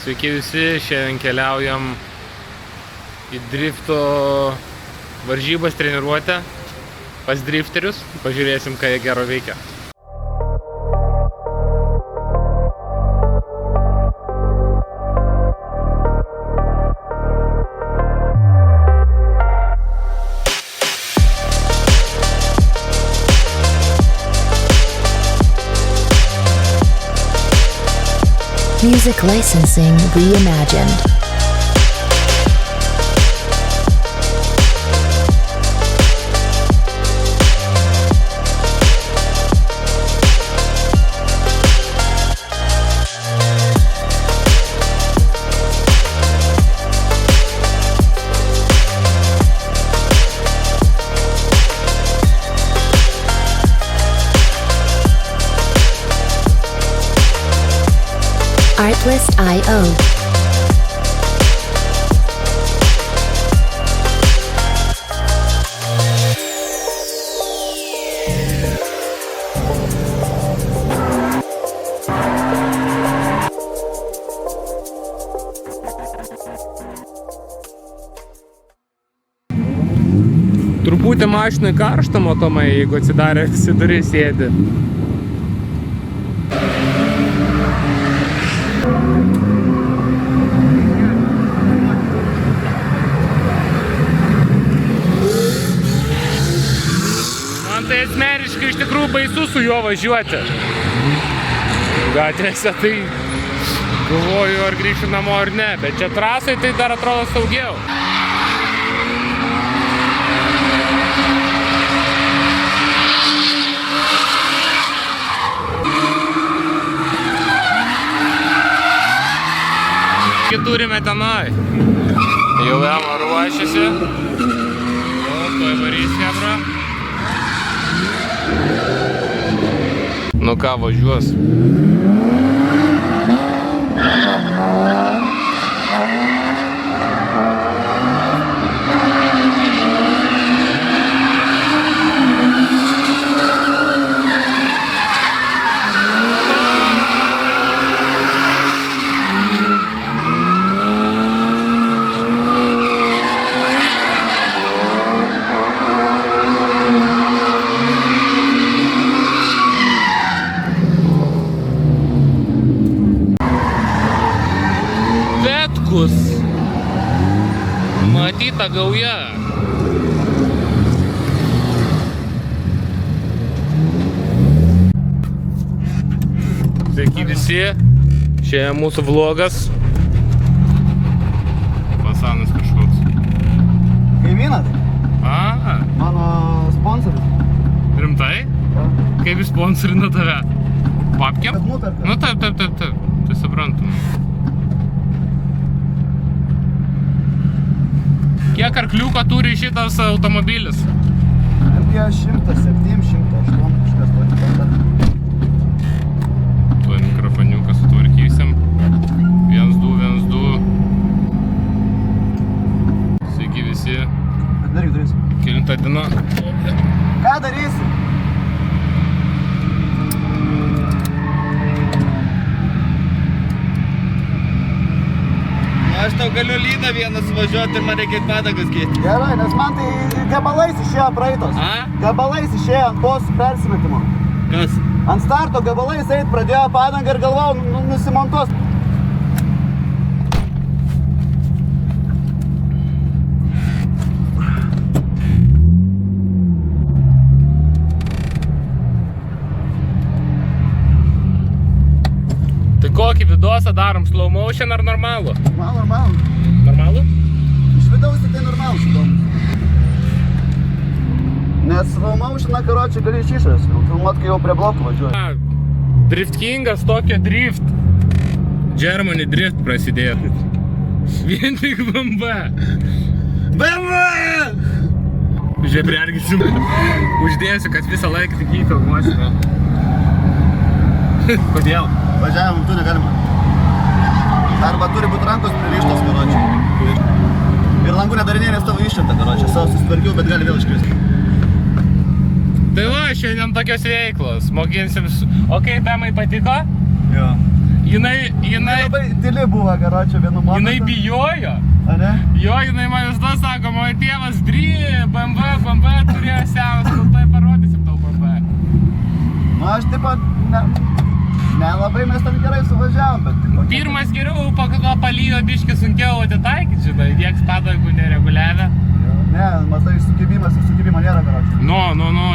Sveiki visi, šiandien keliaujam į drifto varžybas treniruotę pas drifterius. Pažiūrėsim, ką jie gero veikia. Music licensing reimagined. Artlist.io. Truputį mašinai karšta, matomai, jeigu atsidarė visi durys sėdi. Tai asmeniškai iš tikrųjų baisu su juo važiuoti. Gatvėse tai galvoju, ar grįšiu namo ar ne, bet čia trasai tai dar atrodo saugiau. Turime tenai. Jau Ema ruošiasi. O, tuoj varys Hebra. Nu ką, važiuos. Matyta gauja. Sveiki visi, čia mūsų vlogas. Pasanas kažkoks. Kaimynas? A. Mano sponsoris. Rimtai? Ja. Kaip jis sponsorina tave? Papkėm? Kad nuperka. Nu taip. Tai suprantam. Kiek arkliuko turi šitas automobilis? Apie 107, 108 kažkas turi. Tuoj mikrofoniuką sutvarkysim. 1, 2. Sveiki visi. Ką daryk darysi? Kelinta diena. Ką darysi? Aš tau galiu lyną vieną suvažiuoti ir man reikia padagas keiti. Gerai, nes man tai gabalais išėjo praeitos. A? Gabalais išėjo ant tos persimetimo. Kas? Ant starto gabalais eit pradėjo padangą ir galvojau nusimontuos. Tai kokį vidosą darom? Slow motion ar normalų? Normalu. Normalų? Iš vidaus tik tai normalus įdomus. Nes slow motioną, karočią, gali iš išorės filmuot, kai jau prie blokų važiuoji. Drift Kingas, tokio drift. Germany drift prasidėjo. Vien tik BMW. Žiūrėk, priargysim. Uždėsiu, kad visą laiką tik įfilmuosiu. Kodėl? Važiavimą tu negalima. Arba turi būti rankos pririštos, karočią. Ir langų nedarinė, nes tavo iššenta, karočią. Savo susitvarkiau, bet gali vėl iškristi. Tai va, šiandien tokios veiklos. Mokinsim. O kaip Emai patiko? Jo. Jinai Labai tyli buvo, karočią, vienu momentu. Jinai bijojo. Ane? Jo, jinai man visada sako, mano tėvas BMW turėjo senas, nu tai parodysim tau BMW. Nu, aš taip pat, nelabai mes ten gerai suvažiavom, bet taip pat... Pirmas geriau, po to palyjo biškį sunkiau atitaikyti, žinai, tiek padangų nereguliavę. Ne, matai, sukibimo nėra, karočią. Nu,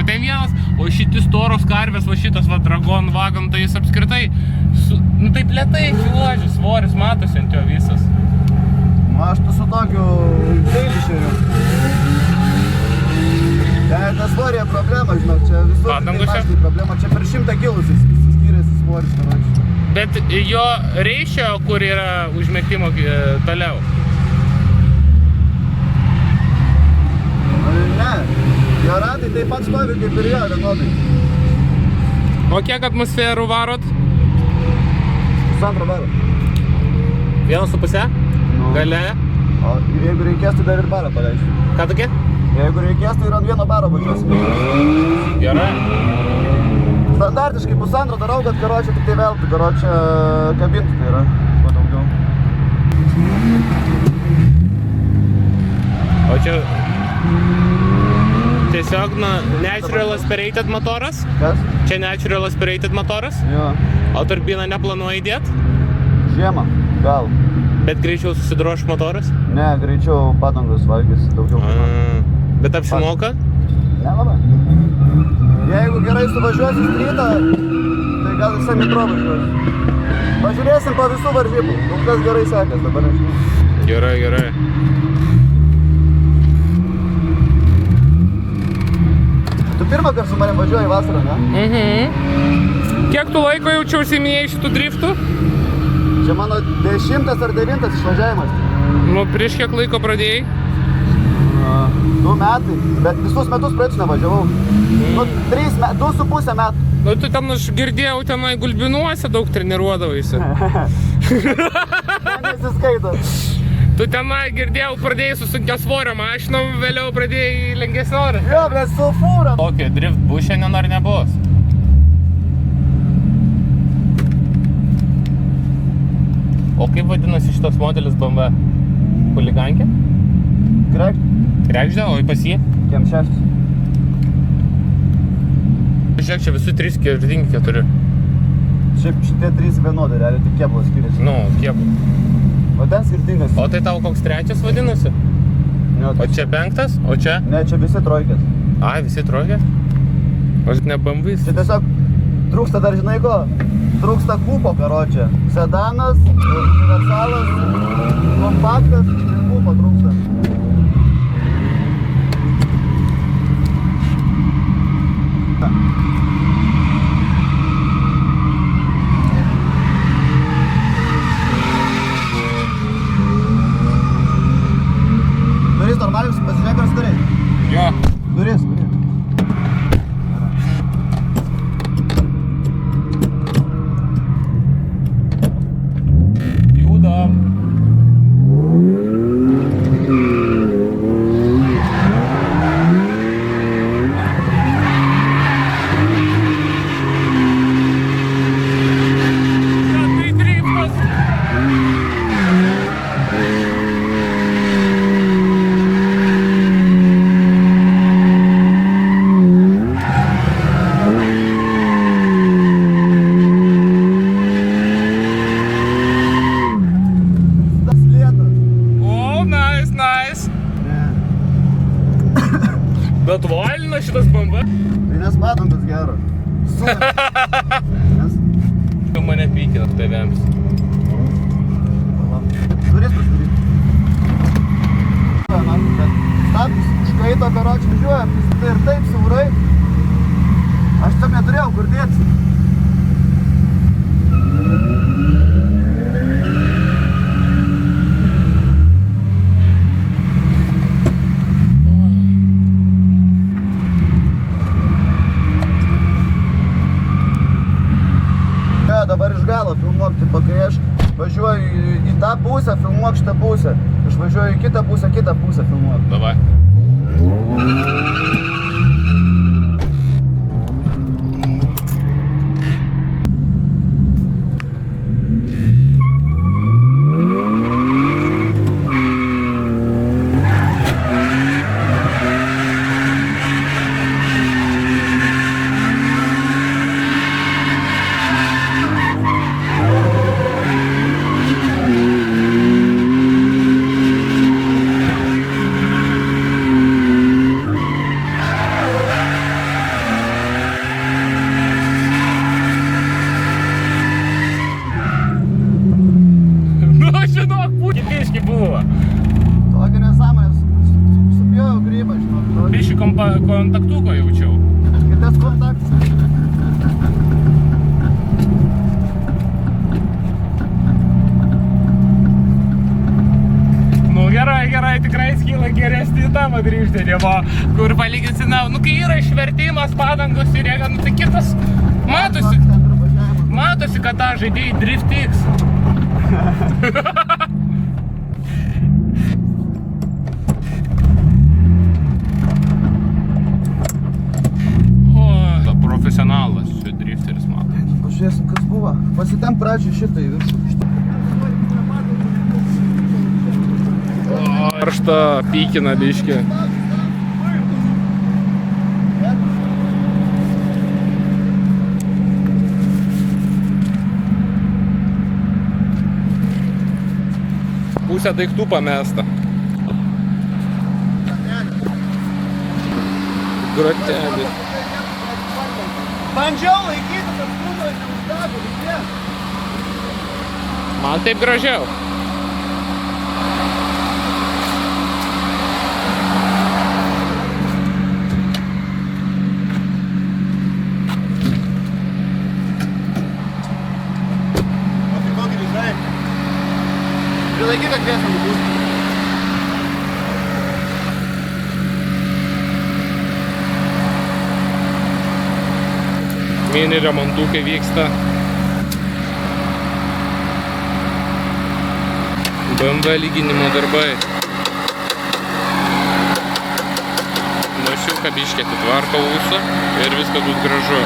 ten vienas, o šitis toros karvės, va šitas, va, Dragon Wagon, tai jis apskritai, nu taip lėtai čiuoži, svoris matosi ant jo visas. Nu, aš tu su tokiu gailišeriu. Ta svorė problema, žinok, čia visur Padangose? tai problema, čia per 100 kilus skiriasi svoris, karočią. Bet jo reišio, kur yra užmetimo toliau. Ne, jo ratai taip pat stovi kaip ir jo, vienodai. O kiek atmosferų varot? 2,5 baro. 1,5? Nu. Gale? O jeigu reikės, tai dar ir barą paleisiu. Ką tokia? Jeigu reikės, tai ir ant 1 baro važiuosim. Gerai. Standartiškai 1,5 darau, kad karočią tik tai veltų, karočią kabintų tai yra, kuo daugiau. O čia tiesiog natural aspirated motoras? Kas? Čia natural aspirated motoras? Jo. O turbiną neplanuoji įdėt? Žiemą, gal. Bet greičiau susidroš motoras? Ne, greičiau padangos valgys daugiau. Bet apsimoka? Nelabai. Jeigu gerai suvažiuosi strytą, tai gal visą metro važiuosi. Pažiūrėsim po visų varžybų, kol kas gerai sekės, dabar nežinau. Gerai. Tu pirmą kartą su manim važiuoji vasarą, ne? Kiek tu laiko jau užsiiminėjai šitų driftų? Čia mano 10 ar 9 išvažiavimas. Nu, prieš kiek laiko pradėjai? 2 metai, bet visus metus praeitus nevažiavau. Nu, 2,5 metų. Nu, tu ten, aš girdėjau, tenai Gulbinuose daug treniruodavaisi. Nesiskaito. Tu tenai girdėjau, pradėjai su sunkia svorio mašinom, vėliau pradėjai lengvesnio orą. Jo, blė, su fūra. Tokio drift bus šiandien ar nebus? O kaip vadinasi šitas modelis BMW? Huligankė? Krekždė, o pas jį? Kiem 6. Žiūrėk, čia visų 3 skirtingi 4. Šiaip šitie 3 vienodai, realiai tik kėbulas skiriasi. Nu, kiek? O ten skirtingas. O tai tau koks 3 vadinasi? Ne, O čia 5? O čia? Ne, čia visi trojkės. Ai, visi trojkės? O ne BMW? Čia tiesiog trūksta dar, žinai ko? Trūksta kūpo, karočią. Sedanas, universalas, kompaktas ir kūpo trūksta. Duris normaliai, pasižiūrėk, ar storiai. Jo. Duris. Judam. Tai driftas. Tas lietas. O, nice. Bet valina šitas BMW. Tai nes matom, tas gero. Nes... Tu mane pykina tėvėms. Duris pasidaryti. Bet stabdis užkaito, karočią važiuojam, tai ir taip siaurai. Aš tam neturėjau kur dėtis. Dabar iš galo filmuok, tipo, kai aš važiuoju į tą pusę, filmuok šitą pusę. Aš važiuoju į kitą pusę filmuok. Davai. biški buvo. Tokia nesąmonė, supjojau grybą, žinau. Biški kontaktuko jaučiau. Kitas kontaktas. Nu gerai, tikrai skyla geresnį tavo driftinimo, kur palyginsi, nu kai yra išvertimas padangos ir jėga, nu tai kitas matosi, kad tą žaidėjai driftiks. O, profesionalas čia drifteris mato. Pažiūrėsim, kas buvo. Pasitemp pradžiai šitą į viršų. Karšta, pykina biški. Pusę daiktų pamesta. Grotelį. Bandžiau laikyti, kad krūmai neuždago, vis vien. Man taip gražiau. Prilaikyk, kad vėsam bus. Mini remontukai vyksta. BMW lyginimo darbai. Mašiuką biškį atitvarko ūsą ir viskas bus gražu.